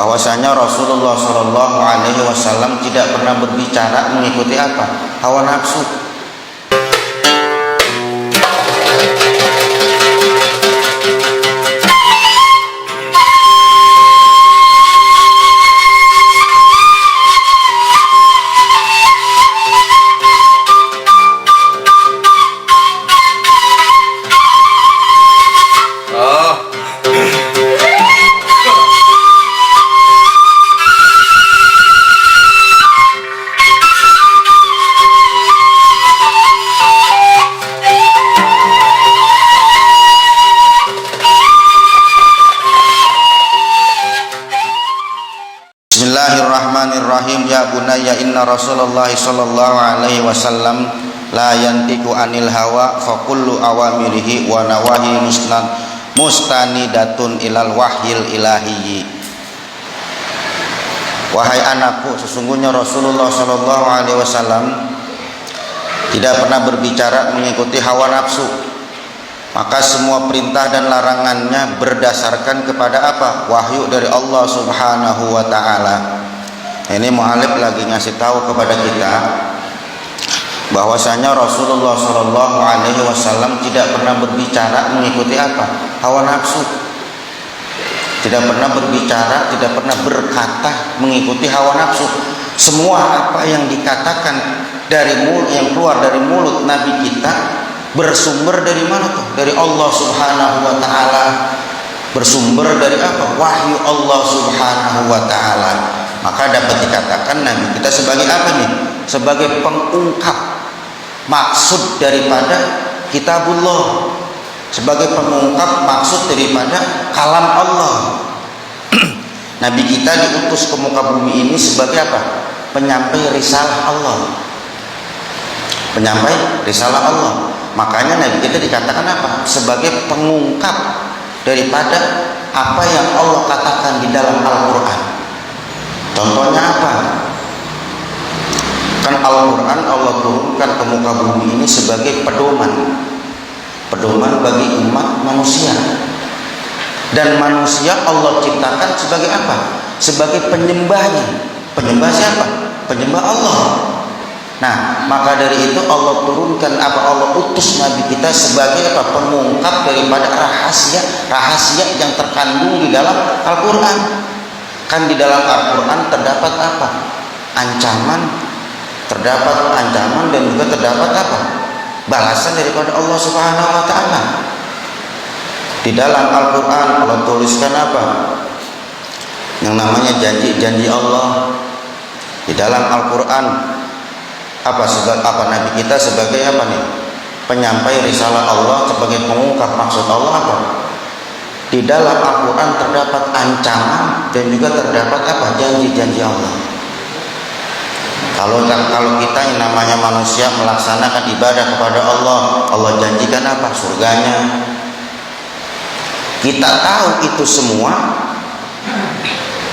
bahwasanya Rasulullah Shallallahu Alaihi Wasallam tidak pernah berbicara mengikuti apa? Hawa nafsu. Bismillahirrahmanirrahim. Ya bunayya inna Rasulullah sallallahu alaihi wasallam la yantiqu anil hawa fa kullu awamirihi wa nawahi mustanidatun ilal wahyil ilahiyyi. Wahai anakku, sesungguhnya Rasulullah sallallahu alaihi wasallam tidak pernah berbicara mengikuti hawa nafsu. Maka semua perintah dan larangannya berdasarkan kepada apa? Wahyu dari Allah Subhanahu wa taala. Ini mu'alif lagi ngasih tahu kepada kita bahwasanya Rasulullah Shallallahu Alaihi Wasallam tidak pernah berbicara mengikuti apa? Hawa nafsu. Tidak pernah berbicara, tidak pernah berkata mengikuti hawa nafsu. Semua apa yang dikatakan dari mulut, yang keluar dari mulut Nabi kita bersumber dari mana tuh? Dari Allah Subhanahu wa taala. Bersumber dari apa? Wahyu Allah Subhanahu wa taala. Maka dapat dikatakan Nabi kita sebagai apa nih? Sebagai pengungkap maksud daripada kitabullah, sebagai pengungkap maksud daripada kalam Allah. Nabi kita diutus ke muka bumi ini sebagai apa? Penyampai risalah Allah. Penyampai risalah Allah. Makanya Nabi kita dikatakan apa? Sebagai pengungkap daripada apa yang Allah katakan di dalam Al-Quran. Contohnya apa? Kan Al-Quran Allah turunkan ke muka bumi ini sebagai pedoman. Pedoman bagi umat manusia. Dan manusia Allah ciptakan sebagai apa? Sebagai penyembahnya. Penyembah siapa? Penyembah Allah. Nah, maka dari itu Allah turunkan apa? Allah utus Nabi kita sebagai apa? Pengungkap daripada rahasia yang terkandung di dalam Al-Quran. Kan di dalam Al-Quran terdapat apa? Terdapat ancaman dan juga terdapat apa? Balasan daripada Allah Subhanahu wa taala. Di dalam Al-Quran Allah tuliskan apa? Yang namanya janji-janji Allah. Di dalam Al-Quran apa Nabi kita sebagai apa nih? Penyampai risalah Allah, sebagai pengungkap maksud Allah apa? Di dalam Al-Quran terdapat ancaman dan juga terdapat apa? Janji-janji Allah. Kalau kita yang namanya manusia melaksanakan ibadah kepada Allah, Allah janjikan apa? Surganya. Kita tahu itu semua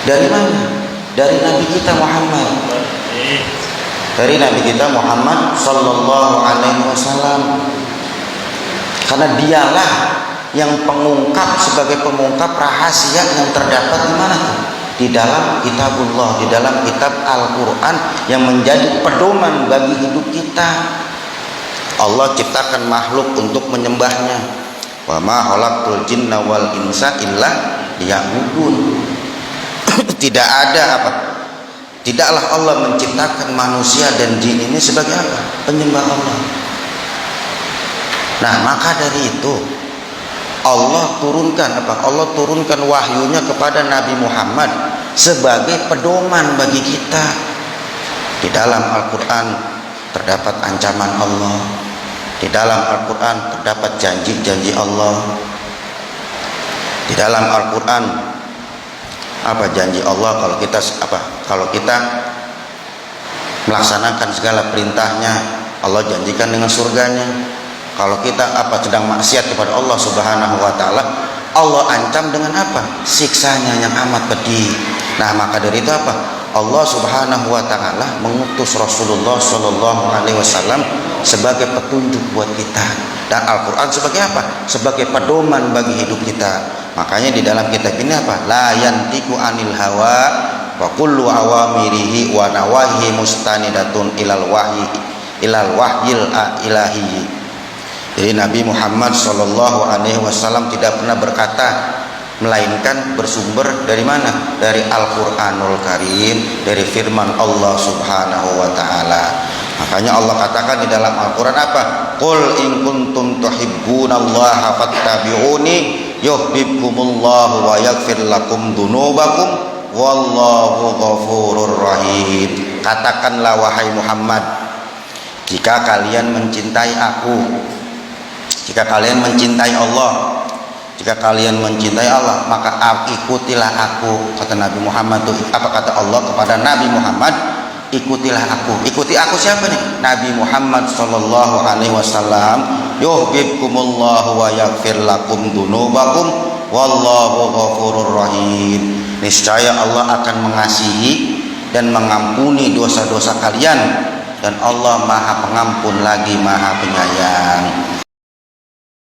dari mana? Dari Nabi kita Muhammad. Dari Nabi kita Muhammad Sallallahu Alaihi Wasallam. Karena dialah yang pengungkap, sebagai pengungkap rahasia yang terdapat di mana tuh? Di dalam kitabullah, di dalam kitab Al-Quran yang menjadi pedoman bagi hidup kita. Allah ciptakan makhluk untuk menyembahnya. Wa ma khalaqtul jinna wal insa illa liya'budun. Tidak ada apa? Tidaklah Allah menciptakan manusia dan jin ini sebagai apa? Penyembah Allah. Nah, maka dari itu Allah turunkan apa? Allah turunkan wahyunya kepada Nabi Muhammad sebagai pedoman bagi kita. Di dalam Al-Quran terdapat ancaman Allah. Di dalam Al-Quran terdapat janji-janji Allah. Di dalam Al-Quran apa janji Allah kalau kita melaksanakan segala perintahnya, Allah janjikan dengan surganya. Kalau kita sedang maksiat kepada Allah Subhanahu wa taala, Allah ancam dengan apa? Siksanya yang amat pedih. Nah, maka dari itu apa? Allah Subhanahu wa taala mengutus Rasulullah Shallallahu Alaihi Wasallam sebagai petunjuk buat kita, dan Al-Quran sebagai apa? Sebagai pedoman bagi hidup kita. Makanya di dalam kitab ini apa? La yantiku anil hawa wa kullu awamirihi wa nawahi mustanidatun ilal wahyil ilahi. Jadi Nabi Muhammad SAW tidak pernah berkata melainkan bersumber dari mana? Dari Al-Qur'anul Karim, dari firman Allah Subhanahu wa taala. Makanya Allah katakan di dalam Al-Qur'an apa? Qul in kuntum tuhibbunallaha fattabi'uni yuhibbukumullahu wa yaghfir lakum dzunubakum wallahu ghafurur rahim. Katakanlah wahai Muhammad, jika kalian mencintai aku, jika kalian mencintai Allah, jika kalian mencintai Allah, maka ikutilah aku. Kata Nabi Muhammad itu, apa kata Allah kepada Nabi Muhammad? Ikutilah aku. Ikuti aku siapa nih? Nabi Muhammad sallallahu alaihi wasallam. Yuhibbukumullahu wa yaghfir lakum dzunubakum wallahu ghafurur rahim. Niscaya Allah akan mengasihi dan mengampuni dosa-dosa kalian, dan Allah Maha Pengampun lagi Maha Penyayang.